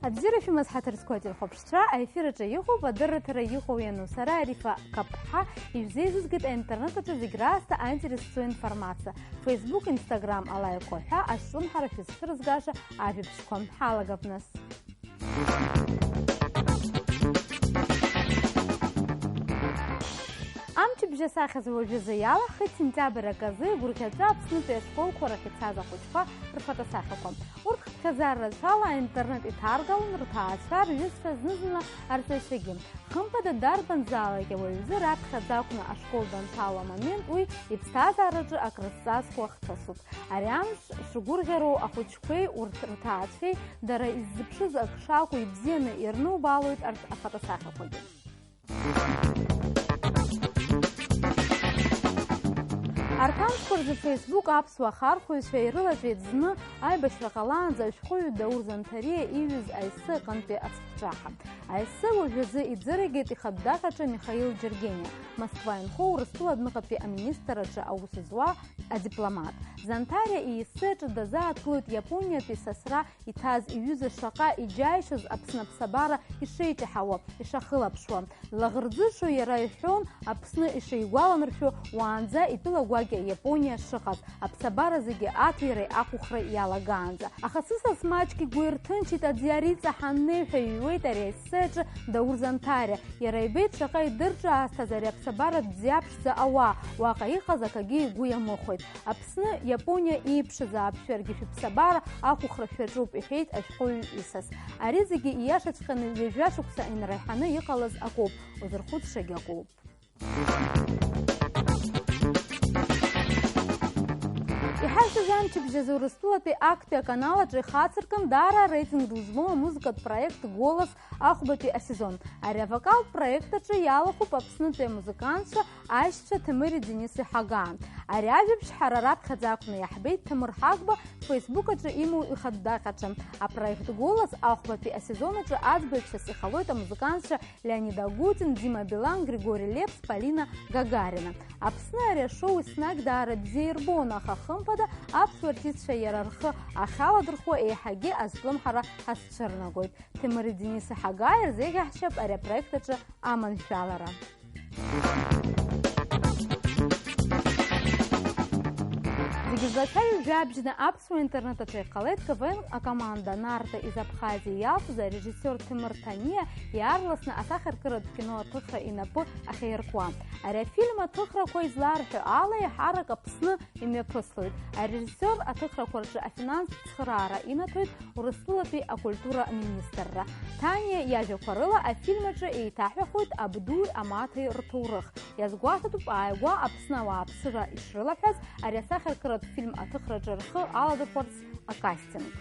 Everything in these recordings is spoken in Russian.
أبزر في مسحة رسكوت الخبشترا أثير جيهو بدر تريهو ينوسرا ريفا كبحة يزيز قد إنترنت تزجراس تأنترستو إنفورماسا فيسبوك إنستغرام على يكوحة أشرم حرف يسفر زجاشة عبيبشكم حالة قبنس أمتى بجسا خزو جزيالة خد سنتابر كزي بركزا بسنتي شكول كورخي تازا خوشفا رفتا ساخكم ورخ كزار رجالة إنترنت إتارغل نرتاشار جسفا زنزنا أرتشيجين خمبا دار بنزالة كويزي رات خزاكنا أشكول دانتالا момент уй إبستازا رجا أكرساس خوختسوب أريامش شغور غيرو أخوشكوي ورتاشي دارا إزبشز أكشاكو يبزينا إرنو بالويت أفتا ساخكوين أركان سكورز فيسبوك أبس وخار خوي شيرلا جيدزنا أي بشرقلان زي شخوي دور زنتريه إيوز أيسا قنبي أسفجاحة أيسا وجزي إدزرقيت إخداكة ميخايل جرجينيا Москва инхо урыстула дныкъыпи министрычы аусызуа адипломат. Зантария иисыч даза отклыт Япониятви сасра итаз иҩыза шаҟа иџьаишьоз Аԥсны аԥсабара ишеиҿаҳауа, ишахылаԥшуа. Лаӷырӡышо иара иҳәон Аԥсны ишигәаланаршәо уаанӡа итәыла гәакьа Япониа шыҟаз, аԥсабара зегьы аҭиреи ақәыхреи иалагаанӡа. Аха сысас маҷк игәы ирҭынчит аӡиариҵа ҳаннеи ҳәа иҩуеит ари аисыҿы Даур Зантариа. Иара ибеит шаҟа идырҿаасҭаз ари аԥсабара дзиаԥшӡа ауаа, уаҟа иҟаз акагьы игәы иамыхәеит. Аԥсны Япониа ииԥшыз ааԥшәаргьы шәыԥсабара ақәыхра шәаҿуп иҳәеит ашәҟәыҩҩ исас. Ари зегьы ииашаҵәҟьаны ҩажәа шықәса инраҳаны иҟалаз акоуп, узырхәыцшагьы акоуп. Иҳаршаз амчыбжьазы Урыстәылатәи актәи аканалаҿы ихацыркын даара рейтинг ду змоу амузыкатә проект «Голос» ахәбатәи асезон. Ари авокалтә проекtaҿы иалахәуп Аԥснытәи амузыкантцәа аишьцәа Ҭемыри Дениси Ҳагаан. Ари ажәабжь ҳара раԥхьаӡа акәны иаҳбеит Ҭемыр Ҳагба феисбук-аҿы имоу ихаҭдаҟьаҿы. Апроект «Голос» ахәбатәи асезон-аҿы аӡбаҩцәас ихалоит амузыкантцәа Леонид Агутин, Дима Билан, Григорий Лепс, Полина Гагарина. Аԥсны ари ашоу еснагь даара бзиа ирбон, аха хымԥада аԥсуа артистцәа иара рхы ахьаладырхуа еиҳагьы азлымҳара ҳазцәырнагоит. Ҭемыри Дениси Ҳага ирзеиӷьаҳшьап ари апроектаҿы аманшәалара. Зегьы жәабжьны аԥсуа интернет-аҿы иҟалеит КВН акоманда Нарта из Абхазии иалҵыз арежиссиор Ҭемыр Ҭаниа иаарласны асахьаркыратә кино аҭыхра инапы ахьаиркуа. Ари афильм аҭыхрақәа изларҳәо ала иаҳарак Аԥсны имҩаԥыслоит. Арежиссиор аҭыхрақәа рҿы афинанстә цхыраара инаҭоит Урыстәылатәи акультура министрра. Ҭаниа иажәақәа рыла афильм аҿы еиҭаҳәахоит абдуи амаҭеи рҭоурых. Иазгәаҭатәуп ааигәа Аԥсны ауааԥсыра ишрылаҳәаз ари асахьаркыратә фильм аҭыхраҿы рхы аладырхәарц акастинг.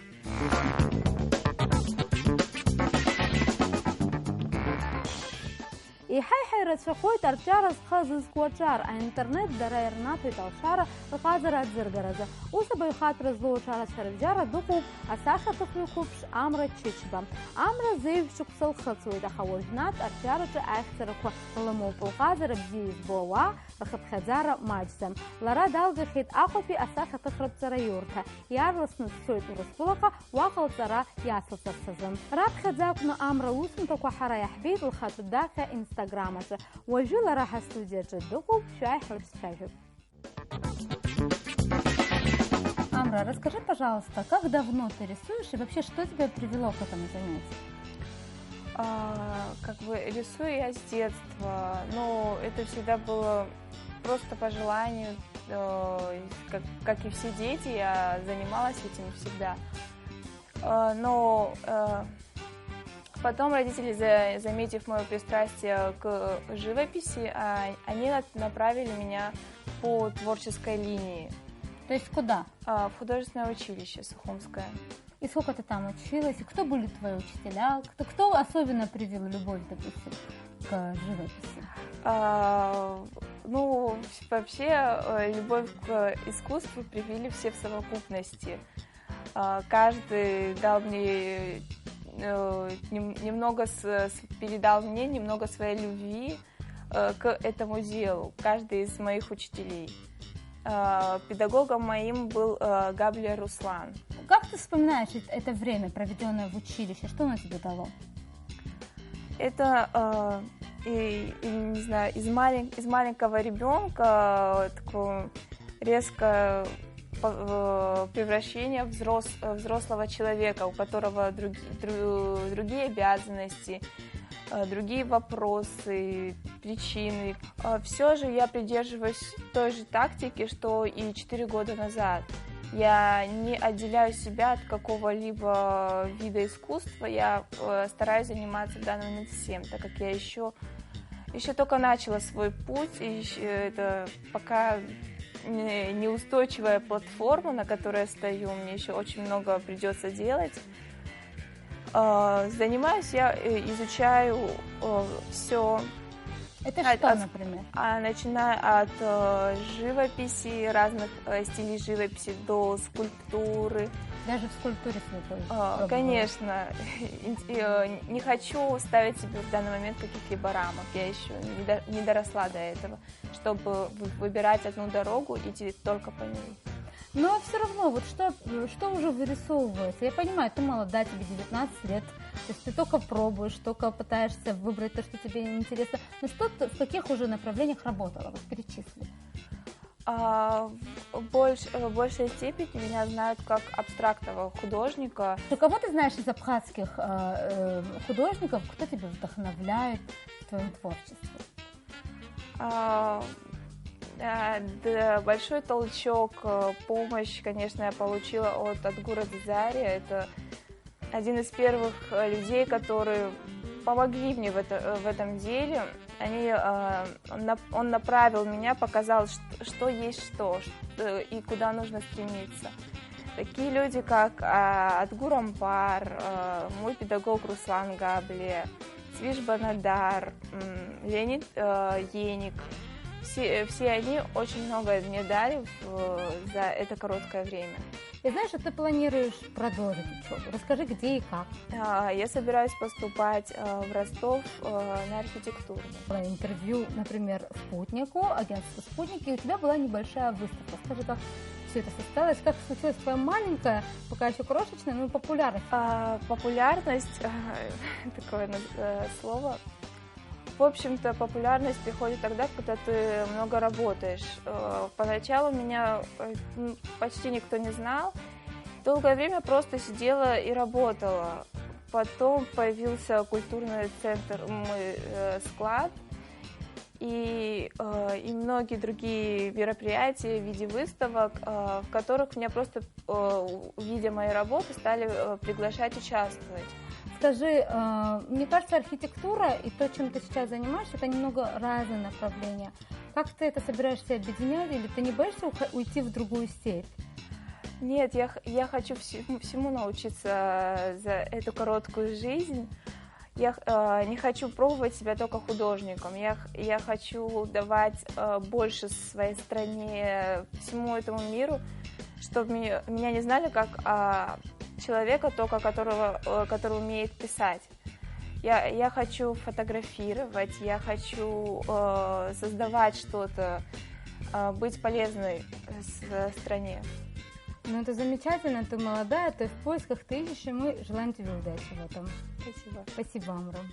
Иҳаиҳа ирацәахоит арҿиара зхы зызку аҿар, аинтернет дара ирнаҭоит алшара рҟазара аӡыргаразы. Ус абаҩхатәра злоу аҿарацәа рыбжьара дыҟоуп асахьаҭыхҩы қәыԥш Амра Чычба. Амра зеиҩ шықәса лхыҵуеит, аха уажәнатә арҿиараҿы аихьӡарақәа лымоуп. Лҟазара бзиа избо ауаа рхыԥхьаӡара маҷӡам. Лара далгахьеит Аҟәатәи асахьаҭыхратәҵара иурҭа. Иаарласны дцоит Урыстәылаҟа, уаҟа лҵара иацылҵарц азы. Раԥхьаӡа акәны Амра лусумҭақәа ҳара иаҳбеит лхатәы дахьа Инстаграмаҿы. Уажәы лара ҳастудиаҿы дыҟоуп, шәааиҳрыԥсцәажәап. Амра, расскажи, пожалуйста, как давно ты рисуешь и вообще что тебя привело к этому занятию? Как бы рисую я с детства, но это всегда было просто по желанию, как и все дети, я занималась этим всегда. Но потом родители, заметив мое пристрастие к живописи, они направили меня по творческой линии. То есть куда? В художественное училище Сухумское. И сколько ты там училась? И кто были твои учителя? Кто особенно привил любовь, допустим, к живописи? Ну, вообще, любовь к искусству привили все в совокупности. Каждый дал мне немного передал мне немного своей любви к этому делу, каждый из моих учителей. Педагогом моим был Габлия Руслан. Как ты вспоминаешь это время, проведенное в училище? Что оно тебе дало? Это, не знаю, из маленького ребенка такое резкое превращение в взрослого человека, у которого другие обязанности, другие вопросы, причины. Все же я придерживаюсь той же тактики, что и 4 года назад. Я не отделяю себя от какого-либо вида искусства, я стараюсь заниматься в данный момент всем, так как я еще только начала свой путь, и это пока неустойчивая платформа, на которой я стою, мне еще очень много придется делать. Занимаюсь я, изучаю все. Это что, например? Начиная от живописи, разных стилей живописи, до скульптуры. Даже в скульптуре свой. Конечно. Не хочу ставить себе в данный момент каких-либо рамок. Я еще не доросла до этого, чтобы выбирать одну дорогу и идти только по ней. Но все равно, вот что уже вырисовывается? Я понимаю, ты молода, тебе 19 лет, то есть ты только пробуешь, только пытаешься выбрать то, что тебе интересно. Но что ты, в каких уже направлениях работала? Вот перечисли. В большей степени меня знают как абстрактного художника. Кого ты знаешь из абхазских художников, кто тебя вдохновляет в твоем творчестве? Большой толчок, помощь, конечно, я получила от Адгура Дзария. Это один из первых людей, которые помогли мне в этом деле. Он направил меня, показал, что есть что и куда нужно стремиться. Такие люди, как Адгур Ампар, мой педагог Руслан Габлия, Цвиш Банадар, Леонид Еник. Все они очень многое мне дали за это короткое время. И знаешь, что ты планируешь продолжить учебу? Расскажи, где и как. Я собираюсь поступать в Ростов на архитектуру. Было интервью, например, Спутнику, агентству «Спутник», и у тебя была небольшая выставка. Скажи, как все это состоялось, как случилась твоя маленькая, пока еще крошечная, но популярность? Популярность, такое слово. В общем-то, популярность приходит тогда, когда ты много работаешь. Поначалу меня почти никто не знал. Долгое время просто сидела и работала. Потом появился культурный центр «Склад» и многие другие мероприятия в виде выставок, в которых меня просто, видя мои работы, стали приглашать участвовать. Скажи, мне кажется, архитектура и то, чем ты сейчас занимаешься, это немного разные направления. Как ты это собираешься объединять, или ты не боишься уйти в другую степь? Нет, я хочу всему научиться за эту короткую жизнь. Я не хочу пробовать себя только художником. Я хочу давать больше своей стране, всему этому миру, чтобы меня не знали как человека, только который умеет писать. Я хочу фотографировать, я хочу создавать что-то, быть полезной стране. Ну, это замечательно, ты молодая, ты в поисках, ты ищешь, и мы желаем тебе удачи в этом. Спасибо. Спасибо, Амрам.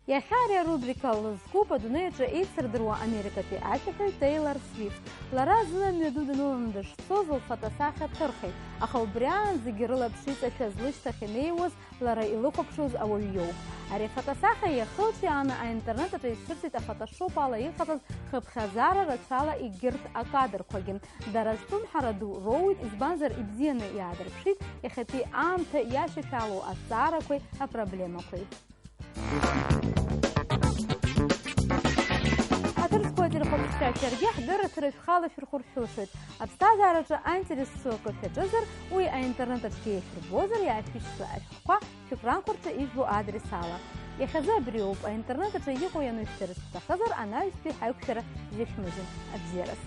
يحاري روبريكا لزكوبا دونيجا إيكسر دروا أمريكا في عاتفة تايلر سويفت لرازنا ميدودنو ندشتوزو فتساخة ترخي أخو بريان زيجرلا بشيطة شازلشتا خنيوز لرا إلوكوبشوز أو اليوم أري فتساخة يخلشي أنا إنترنت ريسيرتي تفتشوب على يفتز خبخزارة رتشالا إيجرت أكادر خوغين درستون حردو رويد إزبانزر إبزيني يادر بشيط يخطي آم تياشي فعلو أسارة كوي أبرابليما كوي أترسكوتي لخبشتا كرجيح درت رفخالة في الخرفوشت أبستاذا رجا أنتري السوق في جزر وي إنترنت تشكي في البوزر يعفيش سأشقا شكرا كورتا إجبو آدرسالا يخزا بريوب إنترنت تشيقو ينوشترس تخزر أنا يستي حيوكشرة جيشمزن أبزيرس